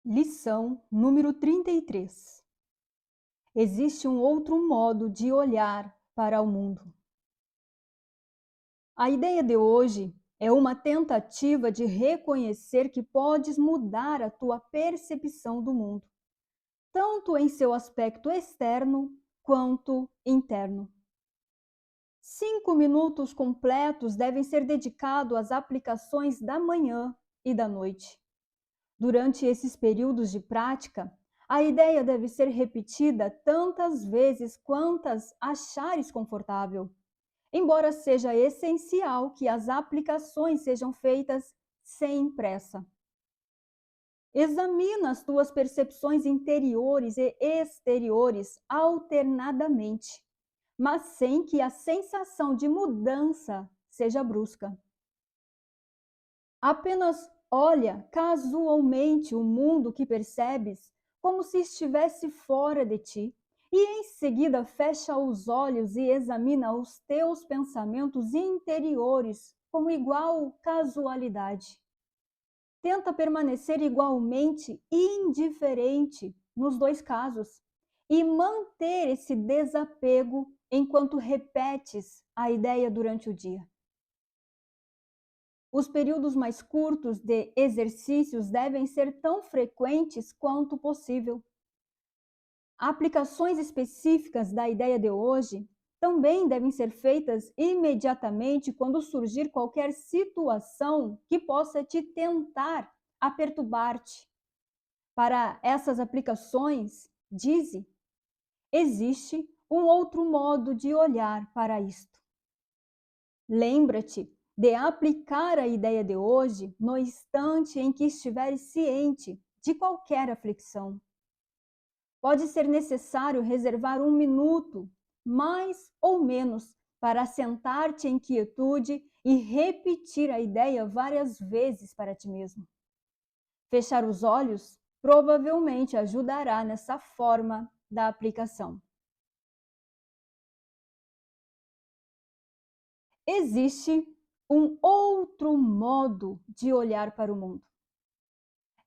Lição número 33. Existe um outro modo de olhar para o mundo. A ideia de hoje é uma tentativa de reconhecer que podes mudar a tua percepção do mundo, tanto em seu aspecto externo quanto interno. 5 minutos completos devem ser dedicados às aplicações da manhã e da noite. Durante esses períodos de prática, a ideia deve ser repetida tantas vezes quantas achares confortável, embora seja essencial que as aplicações sejam feitas sem pressa. Examina as tuas percepções interiores e exteriores alternadamente, mas sem que a sensação de mudança seja brusca. Apenas olha casualmente o mundo que percebes como se estivesse fora de ti e em seguida fecha os olhos e examina os teus pensamentos interiores com igual casualidade. Tenta permanecer igualmente indiferente nos dois casos e manter esse desapego enquanto repetes a ideia durante o dia. Os períodos mais curtos de exercícios devem ser tão frequentes quanto possível. Aplicações específicas da ideia de hoje também devem ser feitas imediatamente quando surgir qualquer situação que possa te tentar a perturbar-te. Para essas aplicações, dize, existe um outro modo de olhar para isto. Lembra-te de aplicar a ideia de hoje no instante em que estiveres ciente de qualquer aflição. Pode ser necessário reservar 1 minuto, mais ou menos, para sentar-te em quietude e repetir a ideia várias vezes para ti mesmo. Fechar os olhos provavelmente ajudará nessa forma da aplicação. Existe um outro modo de olhar para o mundo.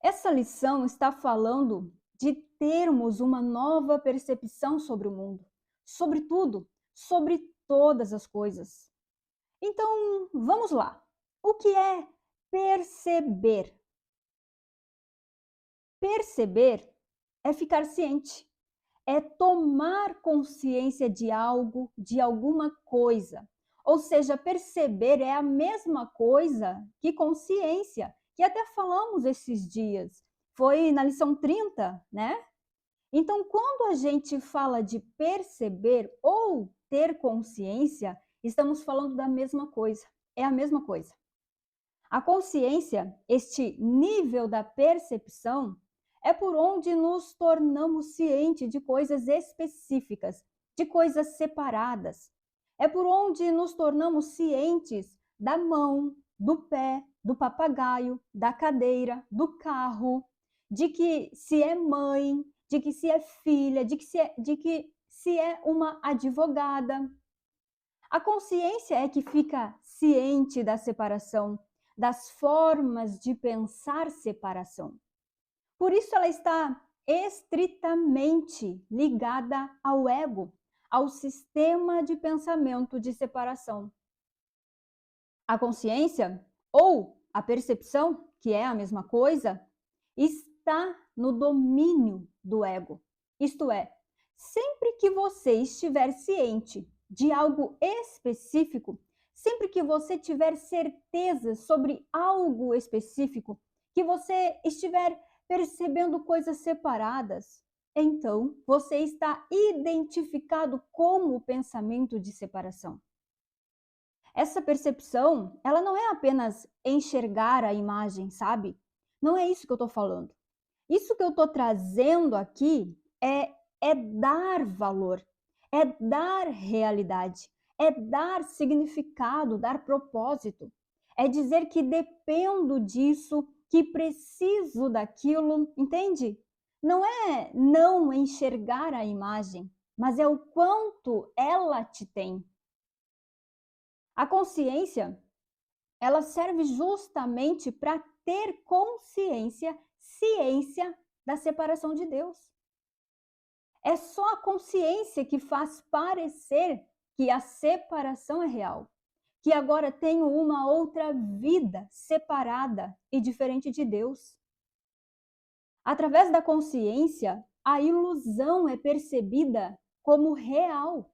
Essa lição está falando de termos uma nova percepção sobre o mundo, sobre tudo, sobre todas as coisas. Então, vamos lá. O que é perceber? Perceber é ficar ciente, é tomar consciência de algo, de alguma coisa. Ou seja, perceber é a mesma coisa que consciência, que até falamos esses dias. Foi na lição 30, né? Então, quando a gente fala de perceber ou ter consciência, estamos falando da mesma coisa. É a mesma coisa. A consciência, este nível da percepção, é por onde nos tornamos cientes de coisas específicas, de coisas separadas. É por onde nos tornamos cientes da mão, do pé, do papagaio, da cadeira, do carro, de que se é mãe, de que se é filha, de que se é uma advogada. A consciência é que fica ciente da separação, das formas de pensar separação. Por isso ela está estritamente ligada ao ego, ao sistema de pensamento de separação. A consciência, ou a percepção, que é a mesma coisa, está no domínio do ego. Isto é, sempre que você estiver ciente de algo específico, sempre que você tiver certeza sobre algo específico, que você estiver percebendo coisas separadas, então você está identificado como o pensamento de separação. Essa percepção, ela não é apenas enxergar a imagem, sabe? Não é isso que eu estou falando. Isso que eu estou trazendo aqui é dar valor, é dar realidade, é dar significado, dar propósito. É dizer que dependo disso, que preciso daquilo, entende? Não é não enxergar a imagem, mas é o quanto ela te tem. A consciência, ela serve justamente para ter consciência, ciência da separação de Deus. É só a consciência que faz parecer que a separação é real, que agora tenho uma outra vida separada e diferente de Deus. Através da consciência, a ilusão é percebida como real.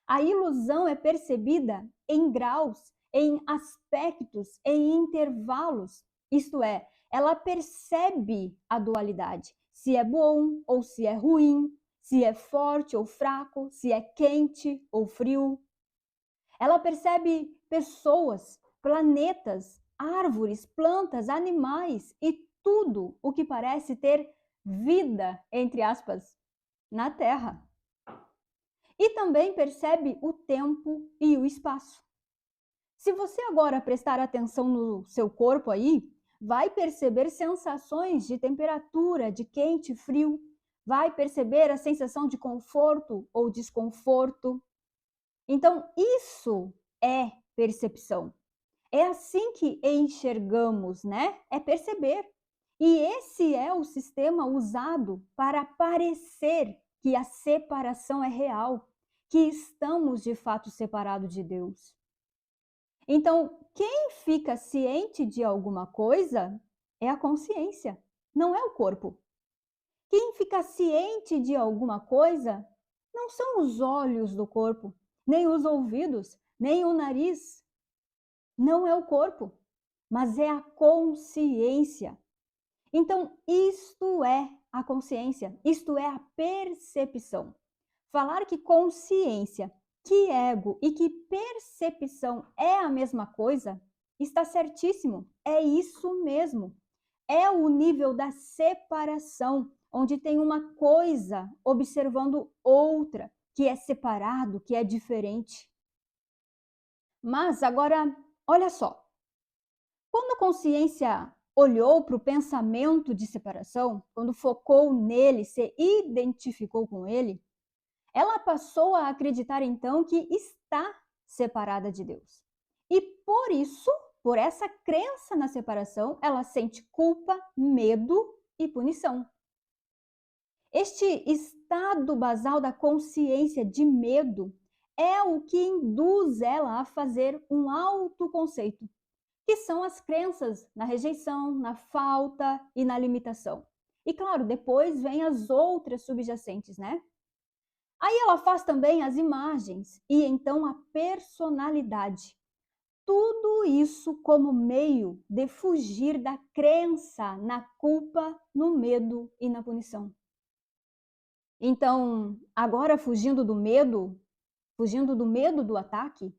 A ilusão é percebida em graus, em aspectos, em intervalos. Isto é, ela percebe a dualidade, se é bom ou se é ruim, se é forte ou fraco, se é quente ou frio. Ela percebe pessoas, planetas, árvores, plantas, animais e tudo o que parece ter vida, entre aspas, na Terra. E também percebe o tempo e o espaço. Se você agora prestar atenção no seu corpo aí, vai perceber sensações de temperatura, de quente e frio, vai perceber a sensação de conforto ou desconforto. Então, isso é percepção. É assim que enxergamos, né? É perceber. E esse é o sistema usado para parecer que a separação é real, que estamos de fato separados de Deus. Então, quem fica ciente de alguma coisa é a consciência, não é o corpo. Quem fica ciente de alguma coisa não são os olhos do corpo, nem os ouvidos, nem o nariz. Não é o corpo, mas é a consciência. Então, isto é a consciência, isto é a percepção. Falar que consciência, que ego e que percepção é a mesma coisa, está certíssimo, é isso mesmo. É o nível da separação, onde tem uma coisa observando outra, que é separado, que é diferente. Mas agora, olha só, quando a consciência olhou para o pensamento de separação, quando focou nele, se identificou com ele, ela passou a acreditar então que está separada de Deus. E por isso, por essa crença na separação, ela sente culpa, medo e punição. Este estado basal da consciência de medo é o que induz ela a fazer um autoconceito, que são as crenças na rejeição, na falta e na limitação. E claro, depois vem as outras subjacentes, né? Aí ela faz também as imagens e então a personalidade. Tudo isso como meio de fugir da crença na culpa, no medo e na punição. Então, agora fugindo do medo do ataque,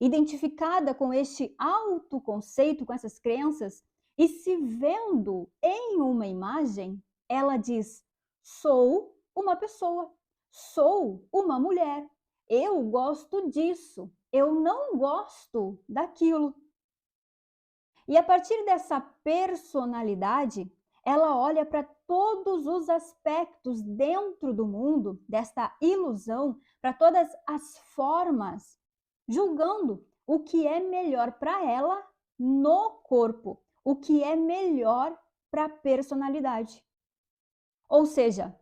identificada com este autoconceito, com essas crenças, e se vendo em uma imagem, ela diz: sou uma pessoa, sou uma mulher, eu gosto disso, eu não gosto daquilo. E a partir dessa personalidade, ela olha para todos os aspectos dentro do mundo, desta ilusão, para todas as formas, julgando o que é melhor para ela no corpo, o que é melhor para a personalidade. Ou seja,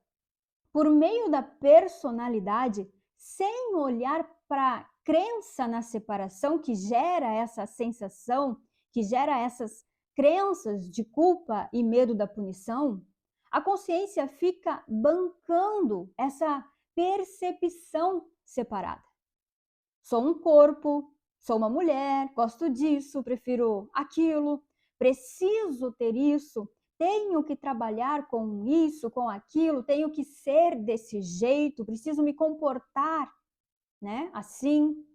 por meio da personalidade, sem olhar para a crença na separação que gera essa sensação, que gera essas crenças de culpa e medo da punição, a consciência fica bancando essa percepção separada. Sou um corpo, sou uma mulher, gosto disso, prefiro aquilo, preciso ter isso, tenho que trabalhar com isso, com aquilo, tenho que ser desse jeito, preciso me comportar, né, assim.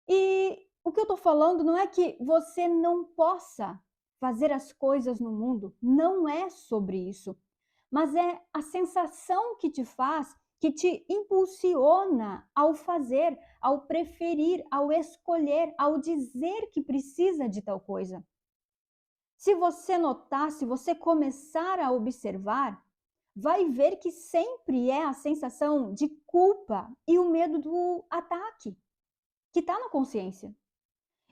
E o que eu estou falando não é que você não possa fazer as coisas no mundo, não é sobre isso, mas é a sensação que te faz, que te impulsiona ao fazer, ao preferir, ao escolher, ao dizer que precisa de tal coisa. Se você notar, se você começar a observar, vai ver que sempre é a sensação de culpa e o medo do ataque que está na consciência.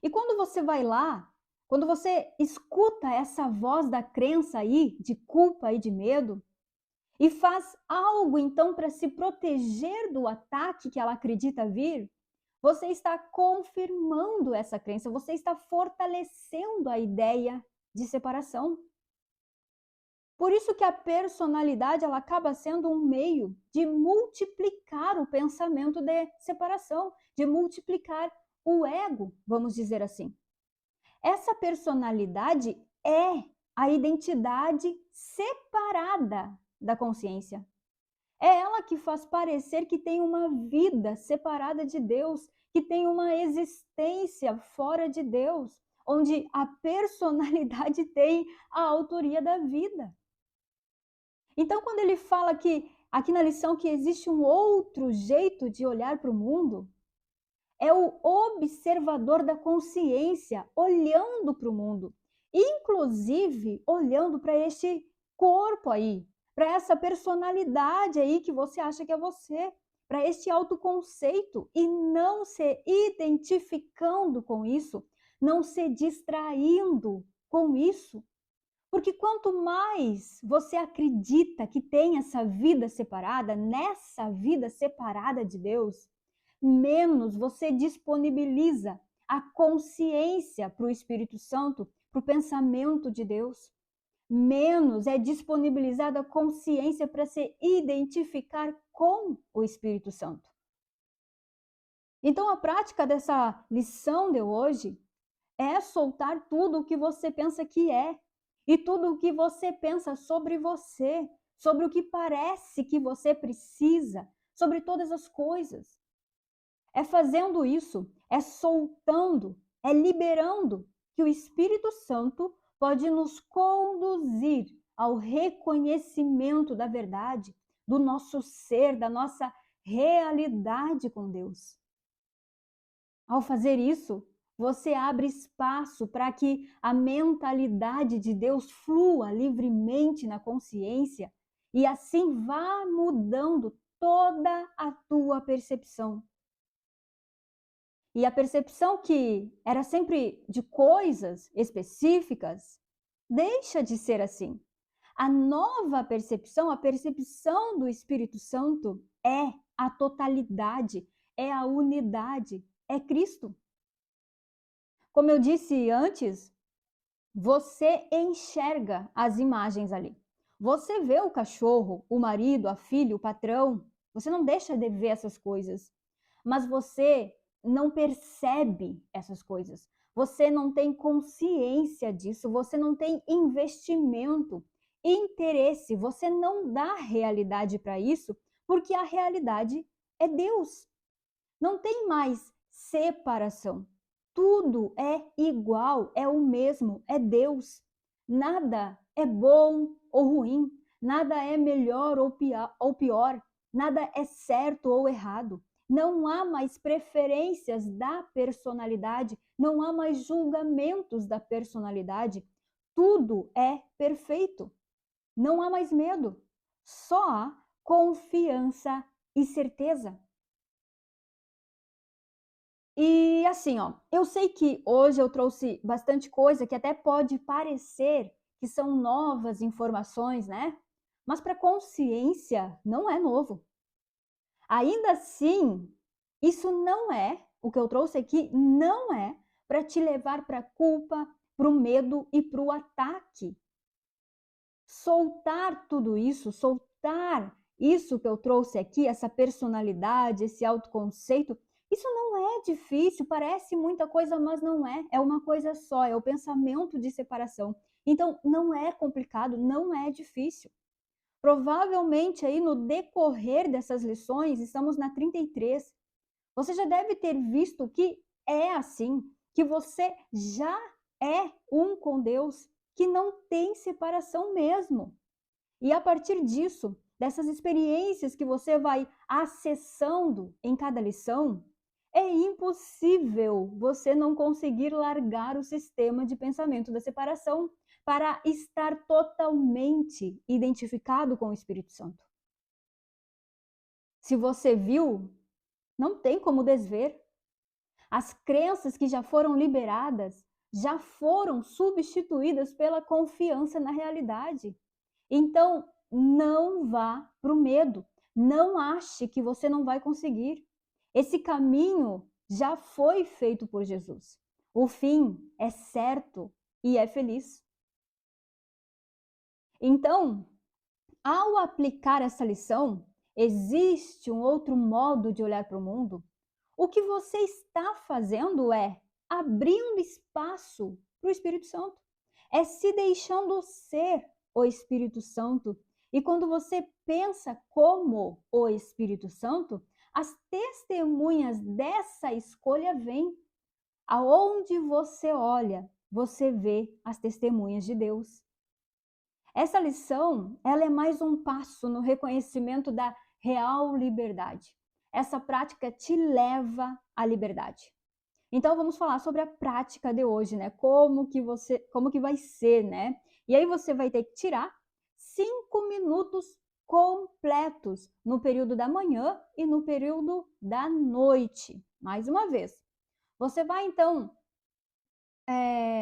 E quando você vai lá, quando você escuta essa voz da crença aí, de culpa e de medo, e faz algo então para se proteger do ataque que ela acredita vir, você está confirmando essa crença, você está fortalecendo a ideia de separação. Por isso que a personalidade ela acaba sendo um meio de multiplicar o pensamento de separação, de multiplicar o ego, vamos dizer assim. Essa personalidade é a identidade separada da consciência. É ela que faz parecer que tem uma vida separada de Deus, que tem uma existência fora de Deus, onde a personalidade tem a autoria da vida. Então, quando ele fala que, aqui na lição, que existe um outro jeito de olhar para o mundo, é o observador da consciência olhando para o mundo, inclusive olhando para este corpo aí, para essa personalidade aí que você acha que é você, para este autoconceito e não se identificando com isso, não se distraindo com isso. Porque quanto mais você acredita que tem essa vida separada, nessa vida separada de Deus, menos você disponibiliza a consciência para o Espírito Santo, para o pensamento de Deus. Menos é disponibilizada a consciência para se identificar com o Espírito Santo. Então, a prática dessa lição de hoje é soltar tudo o que você pensa que é e tudo o que você pensa sobre você, sobre o que parece que você precisa, sobre todas as coisas. É fazendo isso, é soltando, é liberando que o Espírito Santo pode nos conduzir ao reconhecimento da verdade, do nosso ser, da nossa realidade com Deus. Ao fazer isso, você abre espaço para que a mentalidade de Deus flua livremente na consciência e assim vá mudando toda a tua percepção. E a percepção que era sempre de coisas específicas, deixa de ser assim. A nova percepção, a percepção do Espírito Santo é a totalidade, é a unidade, é Cristo. Como eu disse antes, você enxerga as imagens ali. Você vê o cachorro, o marido, a filha, o patrão. Você não deixa de ver essas coisas. Mas você não percebe essas coisas. Você não tem consciência disso. Você não tem investimento, interesse. Você não dá realidade para isso, porque a realidade é Deus. Não tem mais separação. Tudo é igual, é o mesmo, é Deus. Nada é bom ou ruim, nada é melhor ou pior, nada é certo ou errado. Não há mais preferências da personalidade, não há mais julgamentos da personalidade. Tudo é perfeito. Não há mais medo, só há confiança e certeza. E assim, ó, eu sei que hoje eu trouxe bastante coisa que até pode parecer que são novas informações, né? Mas para consciência não é novo. Ainda assim, isso não é, o que eu trouxe aqui não é para te levar para a culpa, para o medo e para o ataque. Soltar tudo isso, soltar isso que eu trouxe aqui, essa personalidade, esse autoconceito, isso não é difícil, parece muita coisa, mas não é. É uma coisa só, é o pensamento de separação. Então, não é complicado, não é difícil. Provavelmente aí no decorrer dessas lições, estamos na 33, você já deve ter visto que é assim, que você já é um com Deus, que não tem separação mesmo. E a partir disso, dessas experiências que você vai acessando em cada lição, é impossível você não conseguir largar o sistema de pensamento da separação para estar totalmente identificado com o Espírito Santo. Se você viu, não tem como desver. As crenças que já foram liberadas já foram substituídas pela confiança na realidade. Então, não vá para o medo. Não ache que você não vai conseguir. Esse caminho já foi feito por Jesus. O fim é certo e é feliz. Então, ao aplicar essa lição, existe um outro modo de olhar para o mundo? O que você está fazendo é abrindo espaço para o Espírito Santo. É se deixando ser o Espírito Santo. E quando você pensa como o Espírito Santo, as testemunhas dessa escolha vêm. Aonde você olha, você vê as testemunhas de Deus. Essa lição, ela é mais um passo no reconhecimento da real liberdade. Essa prática te leva à liberdade. Então vamos falar sobre a prática de hoje, né? Como que vai ser, né? E aí você vai ter que tirar 5 minutos completos no período da manhã e no período da noite. Mais uma vez. Você vai então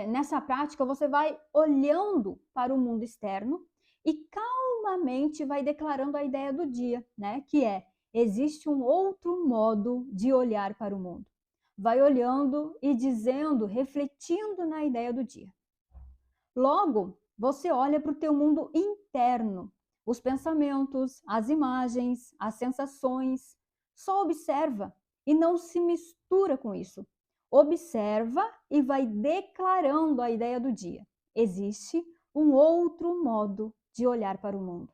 nessa prática, você vai olhando para o mundo externo e calmamente vai declarando a ideia do dia, né? Que é, existe um outro modo de olhar para o mundo. Vai olhando e dizendo, refletindo na ideia do dia. Logo, você olha para o teu mundo interno, os pensamentos, as imagens, as sensações. Só observa e não se mistura com isso. Observa e vai declarando a ideia do dia. Existe um outro modo de olhar para o mundo.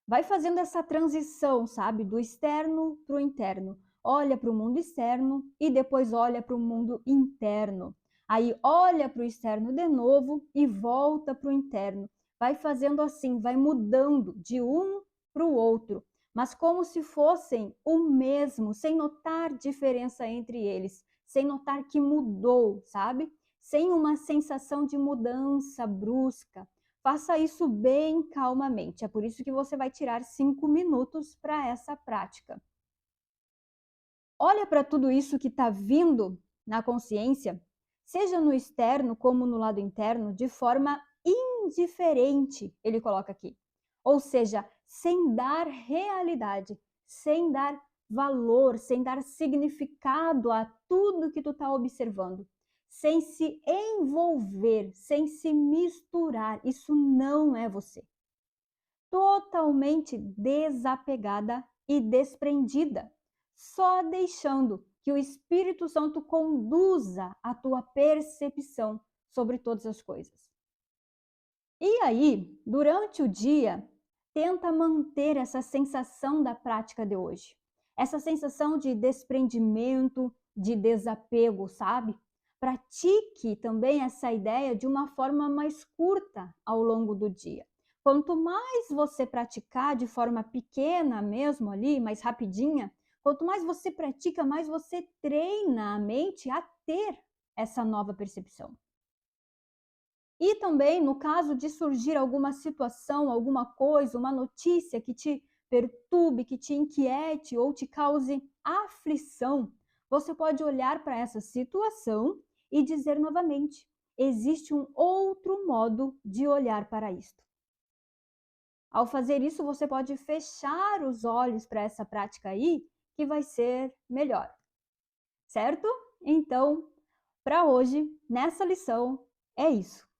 Vai fazendo essa transição, sabe, do externo para o interno. Olha para o mundo externo e depois olha para o mundo interno. Aí olha para o externo de novo e volta para o interno. Vai fazendo assim, vai mudando de um para o outro, mas como se fossem o mesmo, sem notar diferença entre eles, sem notar que mudou, sabe? Sem uma sensação de mudança brusca. Faça isso bem calmamente. É por isso que você vai tirar 5 minutos para essa prática. Olha para tudo isso que está vindo na consciência, seja no externo como no lado interno, de forma indiferente, ele coloca aqui. Ou seja, sem dar realidade, sem dar valor, sem dar significado a tudo que tu está observando, sem se envolver, sem se misturar. Isso não é você. Totalmente desapegada e desprendida, só deixando que o Espírito Santo conduza a tua percepção sobre todas as coisas. E aí, durante o dia, tenta manter essa sensação da prática de hoje. Essa sensação de desprendimento, de desapego, sabe? Pratique também essa ideia de uma forma mais curta ao longo do dia. Quanto mais você praticar de forma pequena mesmo ali, mais rapidinha, quanto mais você pratica, mais você treina a mente a ter essa nova percepção. E também, no caso de surgir alguma situação, alguma coisa, uma notícia que te perturbe, que te inquiete ou te cause aflição, você pode olhar para essa situação e dizer novamente: existe um outro modo de olhar para isto. Ao fazer isso, você pode fechar os olhos para essa prática aí, que vai ser melhor. Certo? Então, para hoje, nessa lição, é isso.